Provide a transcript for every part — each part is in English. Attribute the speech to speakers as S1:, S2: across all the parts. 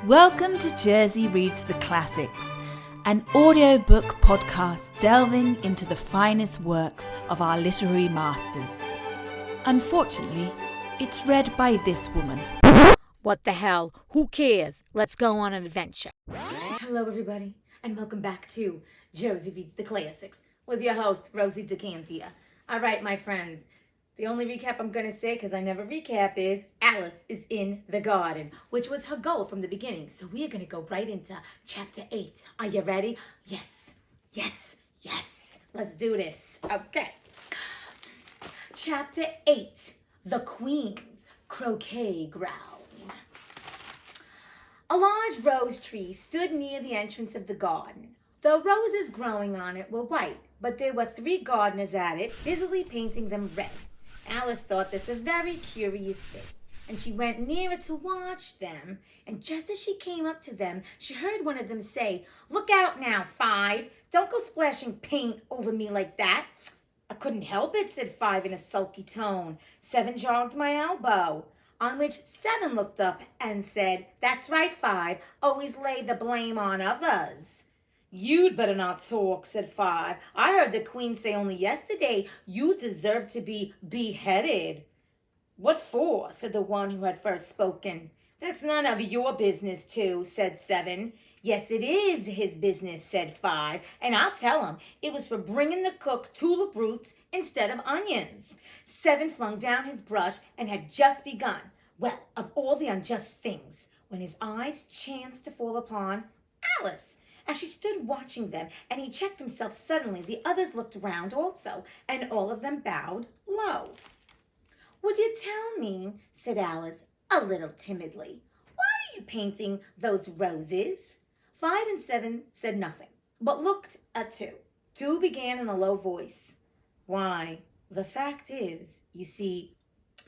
S1: Welcome to Jersey Reads the Classics, an audiobook podcast delving into the finest works of our literary masters. Unfortunately, it's read by this woman.
S2: What the hell? Who cares? Let's go on an adventure.
S3: Hello, everybody, and welcome back to Jersey Reads the Classics with your host, Rosie DeCantia. All right, my friends, the only recap I'm going to say, because I never recap, is Alice is in the garden, which was her goal from the beginning. So we are going to go right into Chapter 8. Are you ready? Yes, yes, yes. Let's do this. Okay. Chapter 8, The Queen's Croquet Ground. A large rose tree stood near the entrance of the garden. The roses growing on it were white, but there were 3 gardeners at it, busily painting them red. Alice thought this a very curious thing, and she went nearer to watch them, and just as she came up to them, she heard one of them say, "Look out now, 5. Don't go splashing paint over me like that." "I couldn't help it," said 5 in a sulky tone. 7 jogged my elbow. On which 7 looked up and said, "That's right, 5. Always lay the blame on others." "You'd better not talk," said 5. "I heard the Queen say only yesterday you deserve to be beheaded." "What for?" said the one who had first spoken. "That's none of your business, too," said 7. "Yes, it is his business," said 5, "and I'll tell him it was for bringing the cook tulip roots instead of onions." 7 flung down his brush and had just begun, well, of all the unjust things, when his eyes chanced to fall upon Alice, as she stood watching them, and he checked himself suddenly. The others looked round also, and all of them bowed low. "Would you tell me," said Alice, a little timidly, "why are you painting those roses?" 5 and 7 said nothing, but looked at 2. 2 began in a low voice. "Why, the fact is, you see,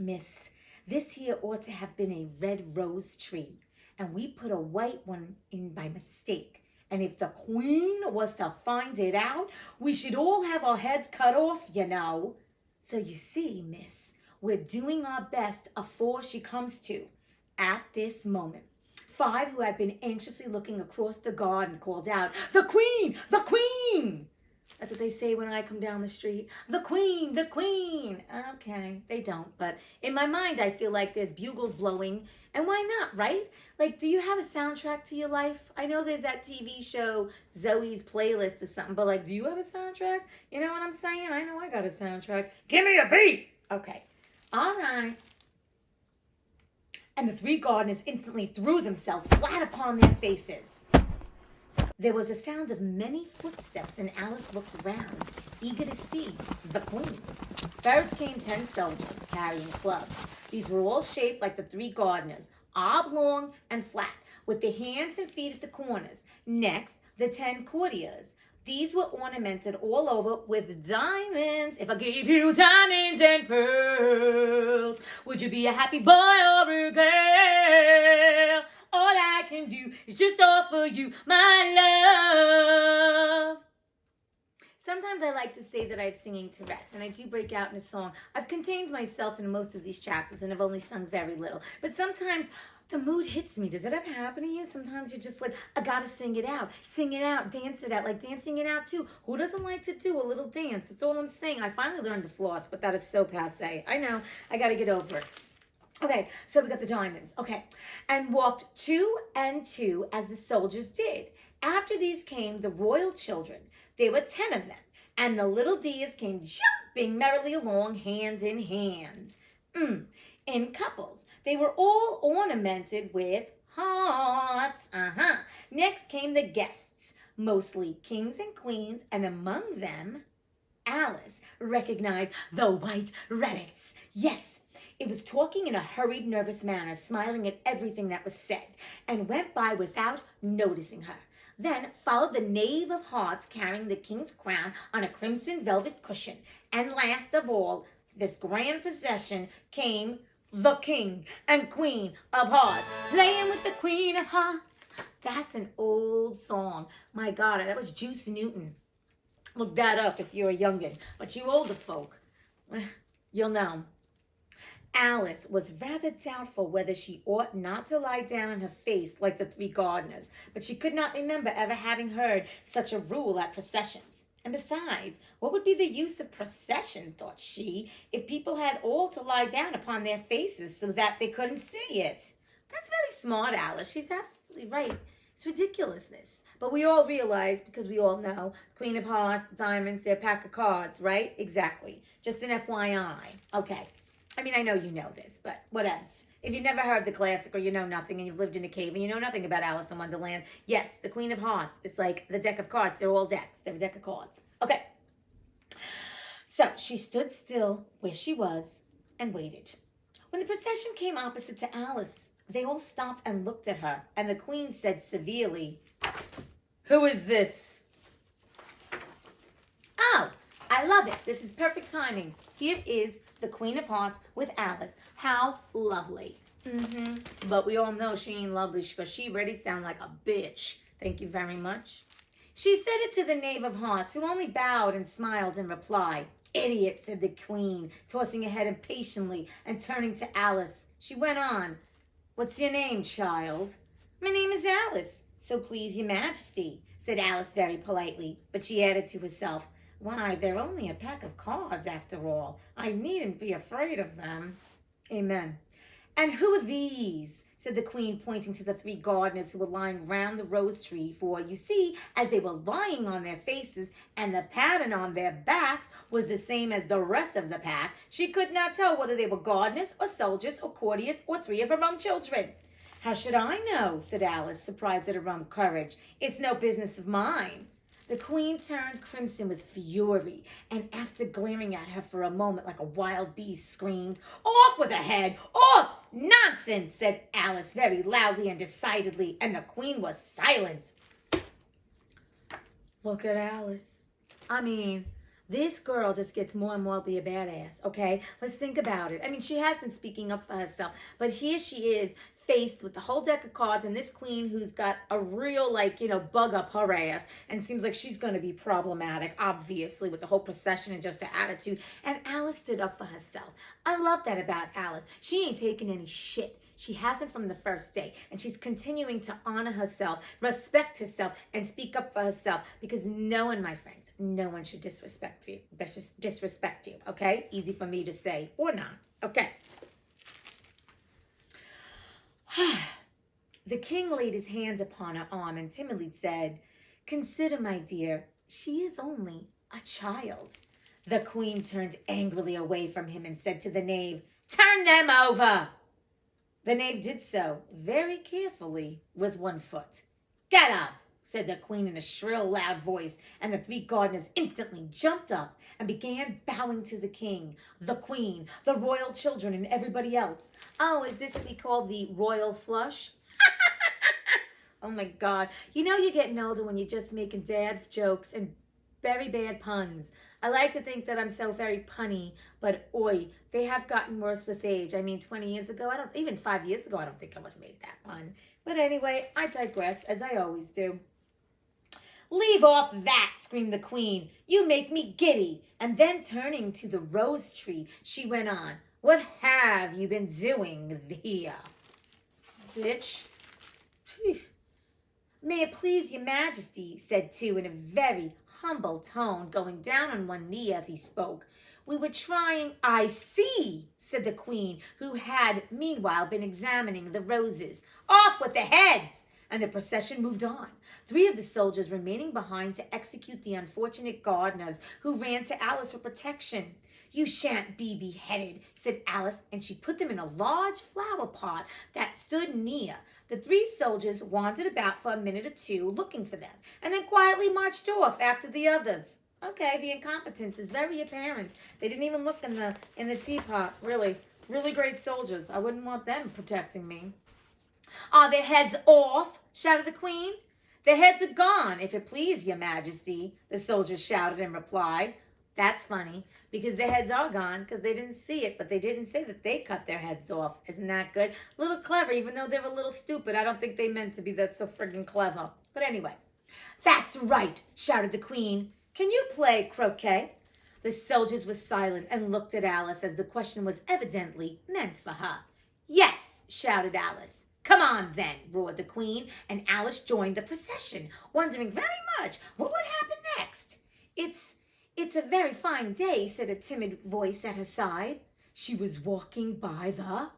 S3: miss, this here ought to have been a red rose tree, and we put a white one in by mistake. And if the Queen was to find it out, we should all have our heads cut off, you know. So you see, miss, we're doing our best afore she comes to, at this moment." 5, who had been anxiously looking across the garden, called out, "The Queen! The Queen!" That's what they say when I come down the street. "The Queen! The Queen!" Okay, they don't, but in my mind I feel like there's bugles blowing, and why not, right? Like, do you have a soundtrack to your life? I know there's that TV show, Zoe's Playlist or something, but like, do you have a soundtrack? You know what I'm saying? I know I got a soundtrack. Give me a beat! Okay, all right. And the 3 gardeners instantly threw themselves flat upon their faces. There was a sound of many footsteps, and Alice looked round, eager to see the Queen. First came 10 soldiers carrying clubs. These were all shaped like the 3 gardeners, oblong and flat, with the hands and feet at the corners. Next, the 10 courtiers. These were ornamented all over with diamonds. "If I gave you diamonds and pearls, would you be a happy boy or a girl? All I can do is just offer you my love." Sometimes I like to say that I have singing Tourette's, and I do break out in a song. I've contained myself in most of these chapters and have only sung very little. But sometimes the mood hits me. Does it ever happen to you? Sometimes you're just like, I gotta sing it out, dance it out, like dancing it out too. Who doesn't like to do a little dance? That's all I'm saying. I finally learned to floss, but that is so passe. I know, I gotta get over it. Okay, so we got the diamonds. Okay, and walked 2 and 2 as the soldiers did. After these came the royal children. There were 10 of them, and the little dears came jumping merrily along hand in hand. In couples. They were all ornamented with hearts. Next came the guests, mostly kings and queens, and among them, Alice recognized the white rabbits. Yes, it was talking in a hurried, nervous manner, smiling at everything that was said, and went by without noticing her. Then followed the knave of hearts carrying the king's crown on a crimson velvet cushion. And last of all, this grand procession came the king and queen of hearts, playing with the queen of hearts. That's an old song. My God, that was Juice Newton. Look that up if you're a youngin'. But you older folk, you'll know. Alice was rather doubtful whether she ought not to lie down on her face like the three gardeners, but she could not remember ever having heard such a rule at processions. And besides, what would be the use of procession, thought she, if people had all to lie down upon their faces so that they couldn't see it? That's very smart, Alice. She's absolutely right. It's ridiculousness. But we all realize, because we all know, Queen of Hearts, Diamonds, their pack of cards, right? Exactly. Just an FYI. Okay. I mean, I know you know this, but what else? If you've never heard the classic or you know nothing and you've lived in a cave and you know nothing about Alice in Wonderland, yes, the Queen of Hearts. It's like the deck of cards. They're all decks. They're a deck of cards. Okay. So she stood still where she was and waited. When the procession came opposite to Alice, they all stopped and looked at her, and the Queen said severely, "Who is this?" "Oh, I love it. This is perfect timing. Here is the Queen of Hearts with Alice. How lovely." But we all know she ain't lovely because she already sound like a bitch. Thank you very much. She said it to the Knave of Hearts, who only bowed and smiled in reply. "Idiot," said the Queen, tossing her head impatiently and turning to Alice. She went on, "What's your name, child?" "My name is Alice, so please your majesty," said Alice very politely, but she added to herself, "Why, they're only a pack of cards after all. I needn't be afraid of them." Amen. "And who are these?" said the Queen, pointing to the three gardeners who were lying round the rose tree, for, you see, as they were lying on their faces and the pattern on their backs was the same as the rest of the pack, she could not tell whether they were gardeners or soldiers or courtiers or three of her own children. "How should I know?" said Alice, surprised at her own courage. "It's no business of mine." The Queen turned crimson with fury, and after glaring at her for a moment like a wild beast, screamed, "Off with her head! Off! Nonsense!" said Alice very loudly and decidedly, and the Queen was silent. Look at Alice. I mean, this girl just gets more and more to be a badass, okay? Let's think about it. I mean, she has been speaking up for herself, but here she is, faced with the whole deck of cards and this Queen who's got a real, bug up her ass and seems like she's going to be problematic, obviously, with the whole procession and just her attitude. And Alice stood up for herself. I love that about Alice. She ain't taking any shit. She hasn't from the first day, and she's continuing to honor herself, respect herself, and speak up for herself, because no one, my friends, no one should disrespect you, okay? Easy for me to say, or not, okay? The King laid his hand upon her arm and timidly said, "Consider, my dear, she is only a child." The Queen turned angrily away from him and said to the Knave, "Turn them over." The Knave did so, very carefully, with one foot. "Get up," said the Queen in a shrill, loud voice, and the three gardeners instantly jumped up and began bowing to the King, the Queen, the royal children, and everybody else. Oh, is this what we call the royal flush? Oh my God. You know you're getting older when you're just making dad jokes and very bad puns. I like to think that I'm so very punny, but oi, they have gotten worse with age. I mean, 20 years ago, even 5 years ago, I don't think I would have made that pun. But anyway, I digress, as I always do. "Leave off that," screamed the Queen. "You make me giddy." And then turning to the rose tree, she went on, "What have you been doing here?" "Bitch." "May it please your majesty," said two in a very humble tone, going down on one knee as he spoke. "We were trying—" "I see," said the Queen, who had meanwhile been examining the roses. "Off with the heads!" And the procession moved on, three of the soldiers remaining behind to execute the unfortunate gardeners, who ran to Alice for protection. "You shan't be beheaded," said Alice, and she put them in a large flower pot that stood near. The three soldiers wandered about for a minute or two looking for them, and then quietly marched off after the others. Okay, the incompetence is very apparent. They didn't even look in the teapot. Really great soldiers. I wouldn't want them protecting me. "Are their heads off?" shouted the Queen. "Their heads are gone, if it please your majesty," the soldiers shouted in reply. That's funny, because their heads are gone, because they didn't see it, but they didn't say that they cut their heads off. Isn't that good? A little clever, even though they're a little stupid. I don't think they meant to be that so friggin' clever. But anyway. "That's right," shouted the Queen. "Can you play croquet?" The soldiers were silent and looked at Alice as the question was evidently meant for her. "Yes," shouted Alice. "Come on, then," roared the Queen, and Alice joined the procession, wondering very much what would happen next. It's a very fine day," said a timid voice at her side. She was walking by the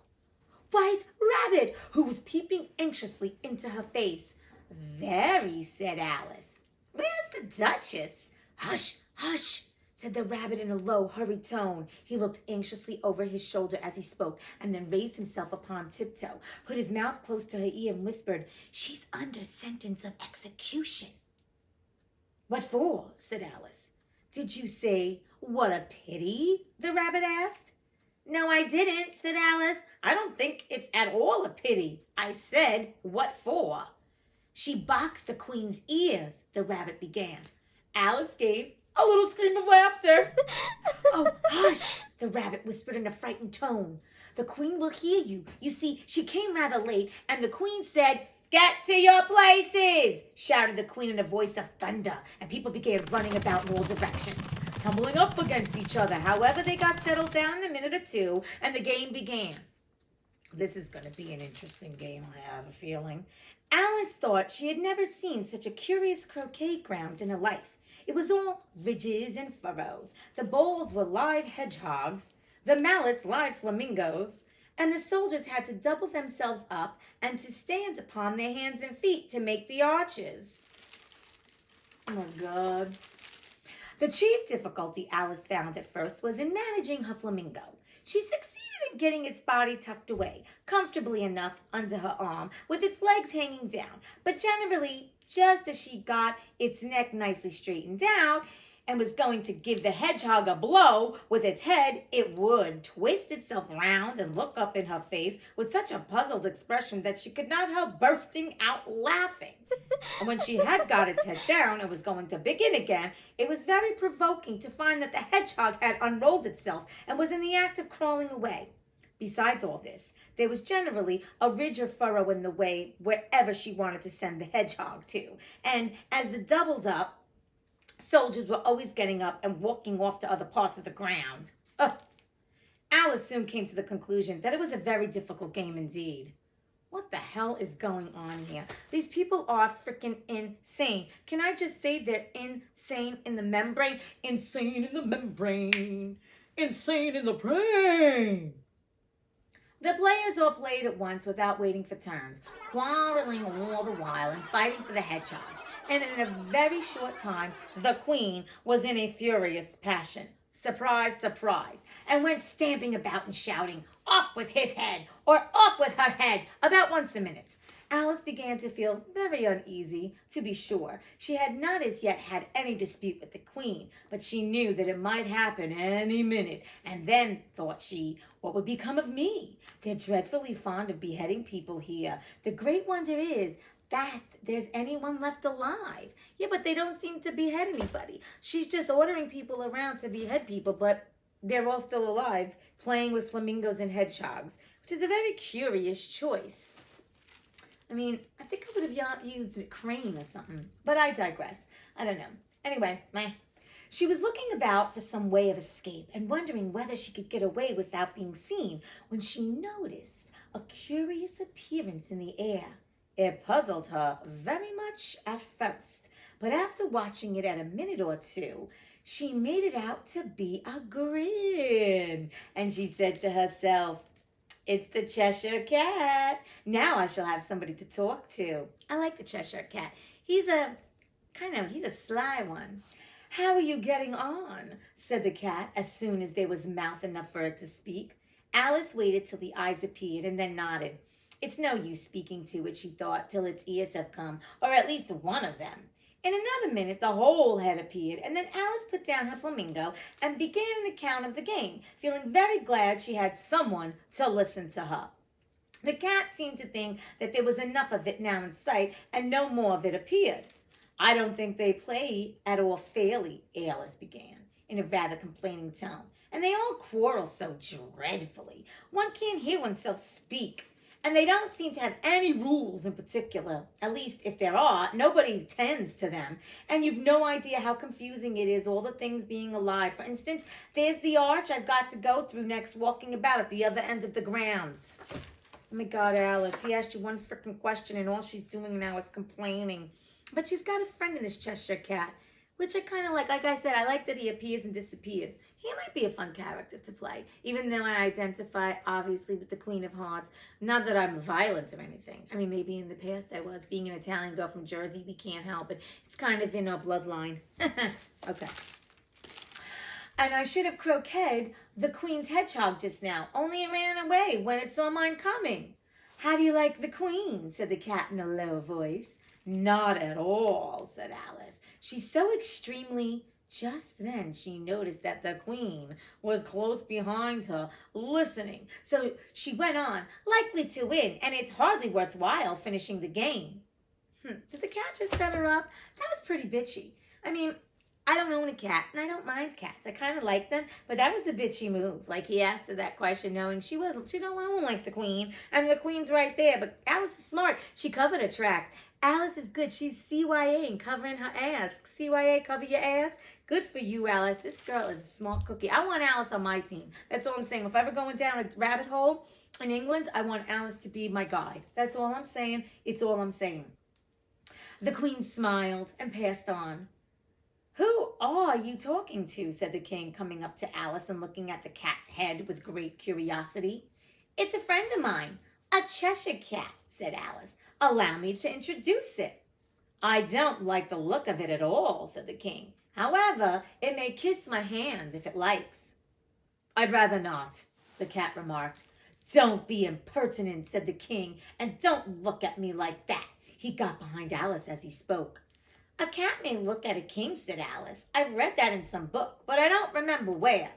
S3: White Rabbit, who was peeping anxiously into her face. "Very," said Alice. "Where's the Duchess?" "Hush, hush," said the rabbit in a low, hurried tone. He looked anxiously over his shoulder as he spoke, and then raised himself upon tiptoe, put his mouth close to her ear, and whispered, "She's under sentence of execution." "What for?" said Alice. "Did you say, 'What a pity'?" the rabbit asked. "No, I didn't," said Alice. "I don't think it's at all a pity. I said, 'What for?'" "She boxed the Queen's ears," the rabbit began. Alice gave a little scream of laughter. "Oh, hush," the rabbit whispered in a frightened tone. "The Queen will hear you. You see, she came rather late, and the Queen said—" "Get to your places!" shouted the Queen in a voice of thunder, and people began running about in all directions, tumbling up against each other. However, they got settled down in a minute or two, and the game began. This is going to be an interesting game, I have a feeling. Alice thought she had never seen such a curious croquet ground in her life. It was all ridges and furrows. The balls were live hedgehogs, the mallets live flamingos, and the soldiers had to double themselves up and to stand upon their hands and feet to make the arches. Oh my God. The chief difficulty Alice found at first was in managing her flamingo. She succeeded in getting its body tucked away, comfortably enough under her arm, with its legs hanging down. But generally, just as she got its neck nicely straightened out, and was going to give the hedgehog a blow with its head, it would twist itself round and look up in her face with such a puzzled expression that she could not help bursting out laughing. And when she had got its head down and was going to begin again, it was very provoking to find that the hedgehog had unrolled itself and was in the act of crawling away. Besides all this, there was generally a ridge or furrow in the way wherever she wanted to send the hedgehog to, and as the doubled up, soldiers were always getting up and walking off to other parts of the ground. Alice soon came to the conclusion that it was a very difficult game indeed. What the hell is going on here? These people are freaking insane. Can I just say they're insane in the membrane? Insane in the membrane. Insane in the brain. The players all played at once without waiting for turns, quarreling all the while and fighting for the hedgehog. And in a very short time, the Queen was in a furious passion. Surprise, surprise, and went stamping about and shouting, "Off with his head," or "Off with her head," about once a minute. Alice began to feel very uneasy, to be sure. She had not as yet had any dispute with the Queen, but she knew that it might happen any minute, and then, thought she, what would become of me? They're dreadfully fond of beheading people here. The great wonder is that there's anyone left alive. Yeah, but they don't seem to behead anybody. She's just ordering people around to behead people, but they're all still alive, playing with flamingos and hedgehogs, which is a very curious choice. I mean, I think I would have used a crane or something, but I digress. I don't know. Anyway, she was looking about for some way of escape and wondering whether she could get away without being seen when she noticed a curious appearance in the air. It puzzled her very much at first, but after watching it at a minute or two, she made it out to be a grin, and she said to herself, "It's the Cheshire Cat. Now I shall have somebody to talk to." I like the Cheshire Cat. He's a sly one. "How are you getting on?" said the cat as soon as there was mouth enough for it to speak. Alice waited till the eyes appeared and then nodded. It's no use speaking to it, she thought, till its ears have come, or at least one of them. In another minute, the whole head appeared, and then Alice put down her flamingo and began an account of the game, feeling very glad she had someone to listen to her. The cat seemed to think that there was enough of it now in sight, and no more of it appeared. "I don't think they play at all fairly," Alice began, in a rather complaining tone, "and they all quarrel so dreadfully. One can't hear oneself speak. And they don't seem to have any rules in particular. At least if there are, nobody tends to them. And you've no idea how confusing it is, all the things being alive. For instance, there's the arch I've got to go through next walking about at the other end of the grounds. Oh my God, Alice, he asked you one freaking question and all she's doing now is complaining. But she's got a friend in this Cheshire Cat, which I kind of like. Like I said, I like that he appears and disappears. He might be a fun character to play, even though I identify, obviously, with the Queen of Hearts. Not that I'm violent or anything. I mean, maybe in the past I was. Being an Italian girl from Jersey, we can't help it. It's kind of in our bloodline. Okay. And I should have croqueted the Queen's hedgehog just now, only it ran away when it saw mine coming. How do you like the Queen? Said the cat in a low voice. Not at all, said Alice. She's so extremely... Just then she noticed that the Queen was close behind her, listening. So she went on, likely to win, and it's hardly worthwhile finishing the game. Did the cat just set her up? That was pretty bitchy. I mean, I don't own a cat, and I don't mind cats. I kind of like them, but that was a bitchy move. Like, he asked her that question knowing no one likes the Queen, and the Queen's right there. But Alice is smart. She covered her tracks. Alice is good. She's CYA and covering her ass. CYA, cover your ass. Good for you, Alice. This girl is a smart cookie. I want Alice on my team. That's all I'm saying. If I ever going down a rabbit hole in England, I want Alice to be my guide. That's all I'm saying. It's all I'm saying. The Queen smiled and passed on. Who are you talking to? Said the King, coming up to Alice and looking at the cat's head with great curiosity. It's a friend of mine, a Cheshire Cat, said Alice. Allow me to introduce it. I don't like the look of it at all, said the King. However, it may kiss my hand if it likes. I'd rather not, the cat remarked. Don't be impertinent, said the King, and don't look at me like that. He got behind Alice as he spoke. A cat may look at a king, said Alice. I've read that in some book, but I don't remember where.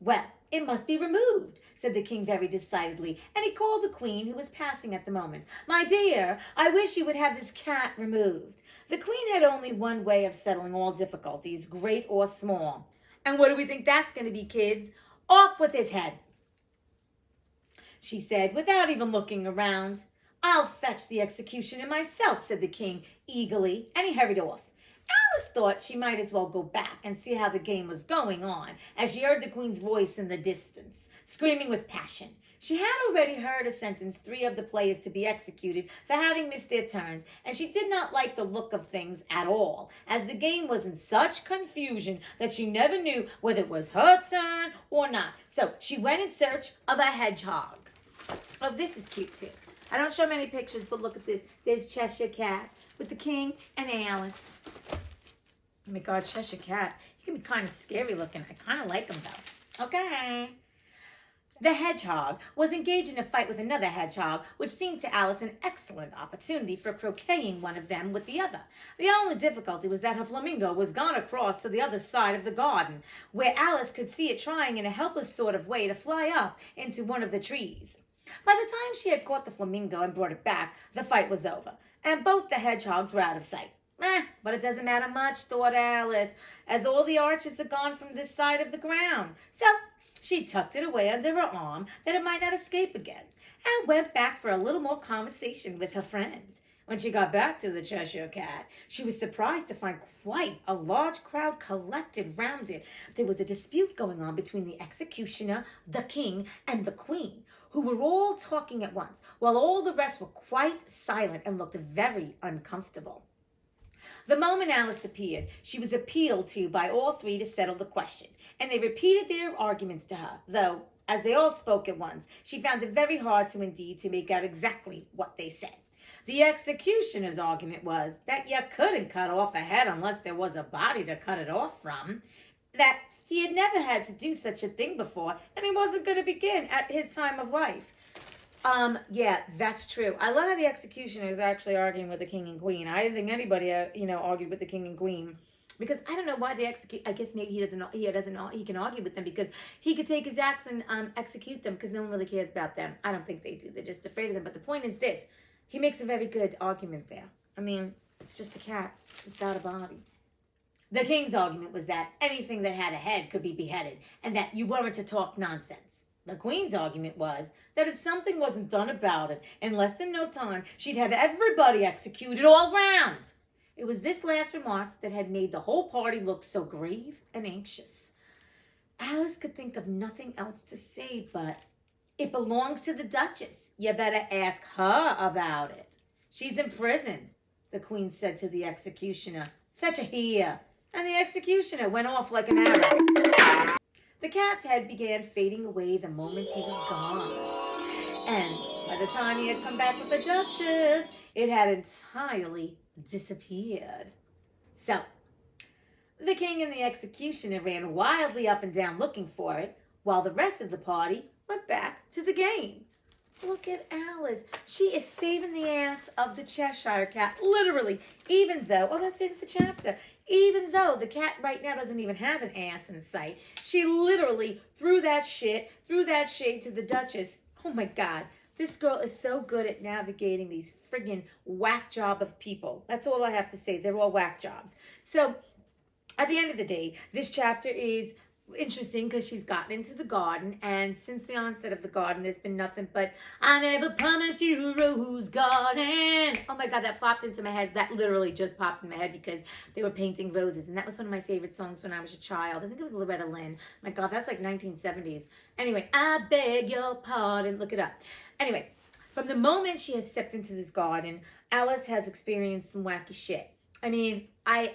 S3: Well, it must be removed, said the King very decidedly, and he called the Queen, who was passing at the moment. My dear, I wish you would have this cat removed. The Queen had only one way of settling all difficulties, great or small. And what do we think that's going to be, kids? Off with his head, she said, without even looking around. I'll fetch the executioner myself, said the King eagerly, and he hurried off. Alice thought she might as well go back and see how the game was going on, as she heard the Queen's voice in the distance, screaming with passion. She had already heard her sentence 3 of the players to be executed for having missed their turns, and she did not like the look of things at all, as the game was in such confusion that she never knew whether it was her turn or not. So she went in search of a hedgehog. Oh, this is cute too. I don't show many pictures, but look at this. There's Cheshire Cat with the King and Alice. Oh my God, Cheshire Cat. He can be kind of scary looking. I kind of like him though. Okay. The hedgehog was engaged in a fight with another hedgehog, which seemed to Alice an excellent opportunity for croqueting one of them with the other. The only difficulty was that her flamingo was gone across to the other side of the garden, where Alice could see it trying in a helpless sort of way to fly up into one of the trees. By the time she had caught the flamingo and brought it back, the fight was over, and both the hedgehogs were out of sight. But it doesn't matter much, thought Alice, as all the arches are gone from this side of the ground. So she tucked it away under her arm that it might not escape again, and went back for a little more conversation with her friend. When she got back to the Cheshire Cat, she was surprised to find quite a large crowd collected round it. There was a dispute going on between the executioner, the King, and the Queen, who were all talking at once, while all the rest were quite silent and looked very uncomfortable. The moment Alice appeared, she was appealed to by all 3 to settle the question, and they repeated their arguments to her, though, as they all spoke at once, she found it very hard to make out exactly what they said. The executioner's argument was that you couldn't cut off a head unless there was a body to cut it off from, that he had never had to do such a thing before, and he wasn't going to begin at his time of life. Yeah, that's true. I love how the executioner is actually arguing with the King and Queen. I didn't think anybody, argued with the King and Queen, because I don't know why they execute. I guess maybe he can argue with them because he could take his axe and execute them because no one really cares about them. I don't think they do. They're just afraid of them. But the point is this: he makes a very good argument there. I mean, it's just a cat without a body. The King's argument was that anything that had a head could be beheaded, and that you weren't to talk nonsense. The queen's argument was that if something wasn't done about it in less than no time, she'd have everybody executed all round. It was this last remark that had made the whole party look so grave and anxious. Alice could think of nothing else to say but, "It belongs to the Duchess. You better ask her about it. She's in prison," the queen said to the executioner. "Fetch her here." And the executioner went off like an arrow. The cat's head began fading away the moment he was gone. And by the time he had come back with the Duchess, it had entirely disappeared. So, the king and the executioner ran wildly up and down looking for it, while the rest of the party went back to the game. Look at Alice. She is saving the ass of the Cheshire Cat, literally, even though, that's the end of the chapter, even though the cat right now doesn't even have an ass in sight. She literally threw that shade to the Duchess. Oh my God. This girl is so good at navigating these friggin' whack job of people. That's all I have to say. They're all whack jobs. So, at the end of the day, this chapter is interesting because she's gotten into the garden, and since the onset of the garden, there's been nothing but, "I never promised you a rose garden." Oh my God, that popped into my head. That literally just popped in my head because they were painting roses, and that was one of my favorite songs when I was a child. I think it was Loretta Lynn. My God, that's like 1970s. Anyway, I beg your pardon. Look it up. Anyway, from the moment she has stepped into this garden, Alice has experienced some wacky shit. I mean, I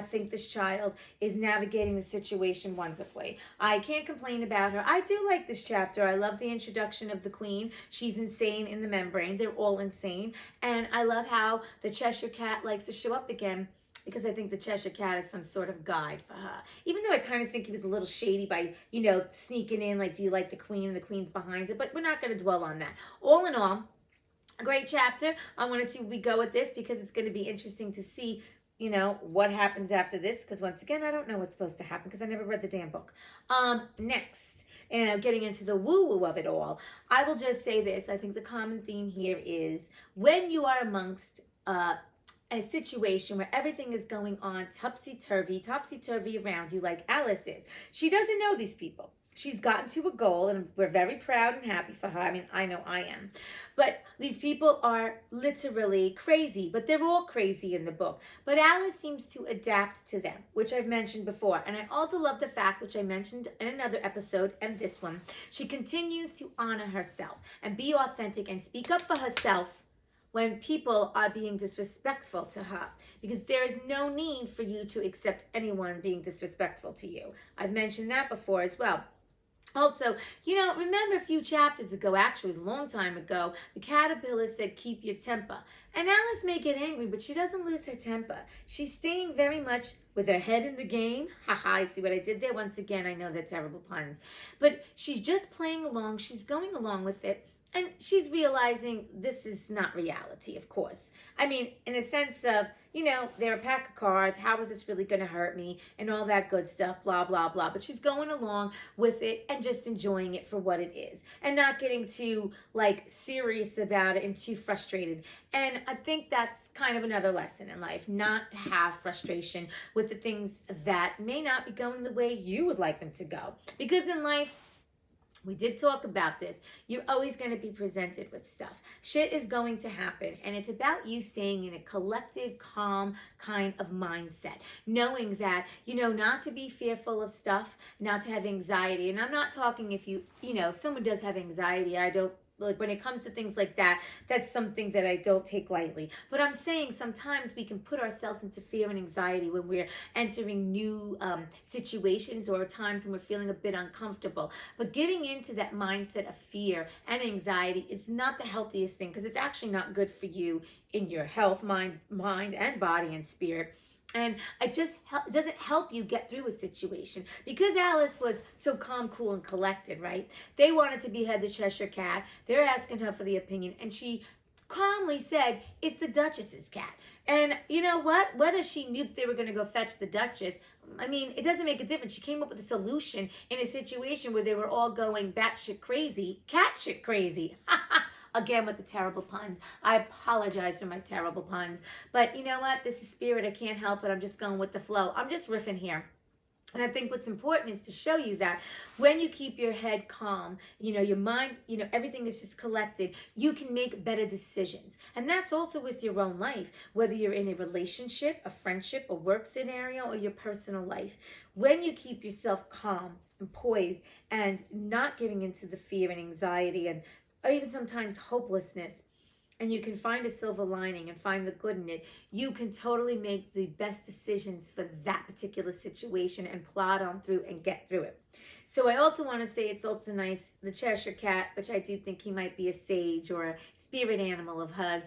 S3: think this child is navigating the situation wonderfully. I can't complain about her. I do like this chapter. I love the introduction of the queen. She's insane in the membrane. They're all insane. And I love how the Cheshire Cat likes to show up again, because I think the Cheshire Cat is some sort of guide for her. Even though I kind of think he was a little shady by, sneaking in, like, do you like the queen? And the queen's behind it. But we're not going to dwell on that. All in all, a great chapter. I want to see where we go with this because it's going to be interesting to see, what happens after this. Because once again, I don't know what's supposed to happen because I never read the damn book. Next, getting into the woo-woo of it all, I will just say this. I think the common theme here is when you are amongst a situation where everything is going on topsy-turvy around you like Alice is. She doesn't know these people. She's gotten to a goal, and we're very proud and happy for her. I mean, I know I am. But these people are literally crazy, but they're all crazy in the book. But Alice seems to adapt to them, which I've mentioned before. And I also love the fact, which I mentioned in another episode and this one, she continues to honor herself and be authentic and speak up for herself when people are being disrespectful to her, because there is no need for you to accept anyone being disrespectful to you. I've mentioned that before as well. Also, remember a few chapters ago, actually it was a long time ago, the caterpillar said, "Keep your temper." And Alice may get angry, but she doesn't lose her temper. She's staying very much with her head in the game. Haha, see what I did there? Once again, I know they're terrible puns. But she's just playing along. She's going along with it. And she's realizing this is not reality, of course. I mean, in a sense of, they're a pack of cards. How is this really going to hurt me? And all that good stuff, blah, blah, blah. But she's going along with it and just enjoying it for what it is. And not getting too, serious about it and too frustrated. And I think that's kind of another lesson in life. Not to have frustration with the things that may not be going the way you would like them to go. Because in life, we did talk about this. You're always going to be presented with stuff. Shit is going to happen. And it's about you staying in a collective, calm kind of mindset. Knowing that, not to be fearful of stuff, not to have anxiety. And I'm not talking if someone does have anxiety, when it comes to things like that, that's something that I don't take lightly. But I'm saying sometimes we can put ourselves into fear and anxiety when we're entering new situations or times when we're feeling a bit uncomfortable. But getting into that mindset of fear and anxiety is not the healthiest thing, because it's actually not good for you in your health, mind and body and spirit. And it just doesn't help you get through a situation. Because Alice was so calm, cool, and collected, right? They wanted to behead the Cheshire Cat. They're asking her for the opinion. And she calmly said, "It's the Duchess's cat." And you know what? Whether she knew that they were going to go fetch the Duchess, I mean, it doesn't make a difference. She came up with a solution in a situation where they were all going batshit crazy, cat shit crazy. Again with the terrible puns. I apologize for my terrible puns. But you know what? This is spirit. I can't help it. I'm just going with the flow. I'm just riffing here. And I think what's important is to show you that when you keep your head calm, your mind, everything is just collected, you can make better decisions. And that's also with your own life, whether you're in a relationship, a friendship, a work scenario, or your personal life. When you keep yourself calm and poised and not giving into the fear and anxiety and even sometimes hopelessness, and you can find a silver lining and find the good in it, you can totally make the best decisions for that particular situation and plod on through and get through it. So I also want to say it's also nice, the Cheshire Cat, which I do think he might be a sage or a spirit animal of hers,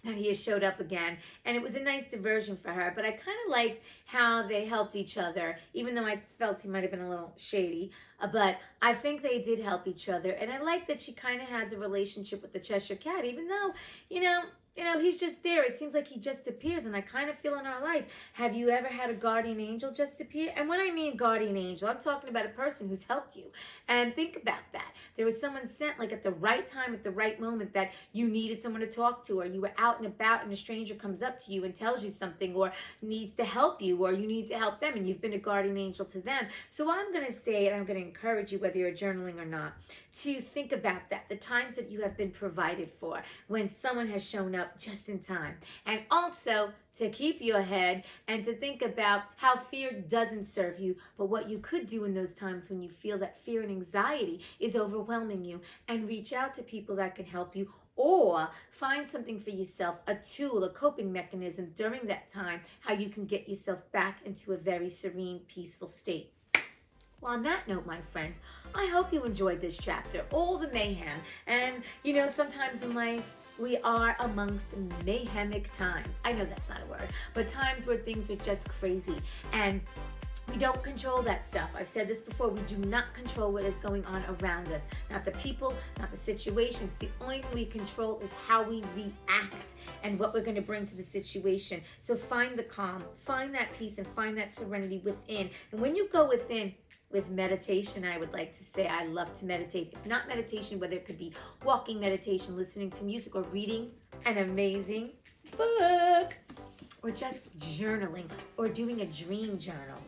S3: and he has showed up again, and it was a nice diversion for her. But I kind of liked how they helped each other, even though I felt he might have been a little shady. But I think they did help each other, and I like that she kind of has a relationship with the Cheshire Cat, even though, he's just there. It seems like he just appears, and I kind of feel in our life, have you ever had a guardian angel just appear? And when I mean guardian angel, I'm talking about a person who's helped you. And think about that. There was someone sent like at the right time, at the right moment that you needed someone to talk to, or you were out and about and a stranger comes up to you and tells you something, or needs to help you, or you need to help them, and you've been a guardian angel to them. So I'm going to say, and I'm going to encourage you, whether you're journaling or not, to think about that, the times that you have been provided for, when someone has shown up just in time. And also to keep your head and to think about how fear doesn't serve you, but what you could do in those times when you feel that fear and anxiety is overwhelming you, and reach out to people that can help you, or find something for yourself, a tool, a coping mechanism during that time, how you can get yourself back into a very serene, peaceful state. Well, on that note, my friends, I hope you enjoyed this chapter, all the mayhem. And, sometimes in life, we are amongst mayhemic times. I know that's not a word, but times where things are just crazy. And we don't control that stuff. I've said this before. We do not control what is going on around us. Not the people, not the situations. The only thing we control is how we react and what we're going to bring to the situation. So find the calm, find that peace, and find that serenity within. And when you go within with meditation, I would like to say I love to meditate. If not meditation, whether it could be walking meditation, listening to music, or reading an amazing book, or just journaling, or doing a dream journal,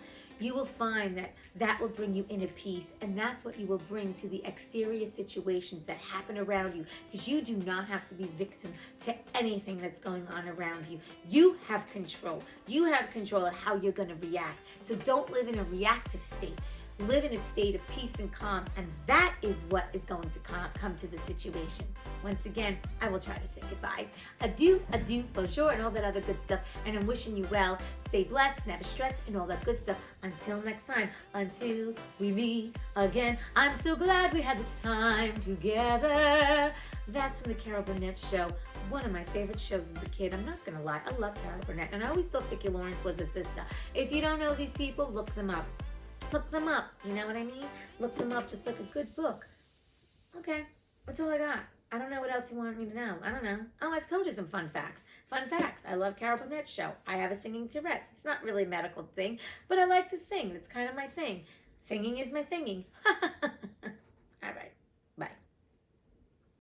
S3: you will find that will bring you inner peace, and that's what you will bring to the exterior situations that happen around you, because you do not have to be victim to anything that's going on around you. You have control. You have control of how you're going to react. So don't live in a reactive state. Live in a state of peace and calm, and that is what is going to come to the situation. Once again, I will try to say goodbye. Adieu, bonjour, and all that other good stuff. And I'm wishing you well. Stay blessed, never stressed, and all that good stuff. Until next time, until we meet again. I'm so glad we had this time together. That's from the Carol Burnett Show. One of my favorite shows as a kid. I'm not going to lie. I love Carol Burnett, and I always thought Vicki Lawrence was a sister. If you don't know these people, look them up. Look them up, you know what I mean? Look them up, just like a good book. Okay, that's all I got. I don't know what else you want me to know. I don't know. Oh, I've told you some fun facts. Fun facts. I love Carol Burnett's show. I have a singing Tourette's. It's not really a medical thing, but I like to sing. It's kind of my thing. Singing is my thinging.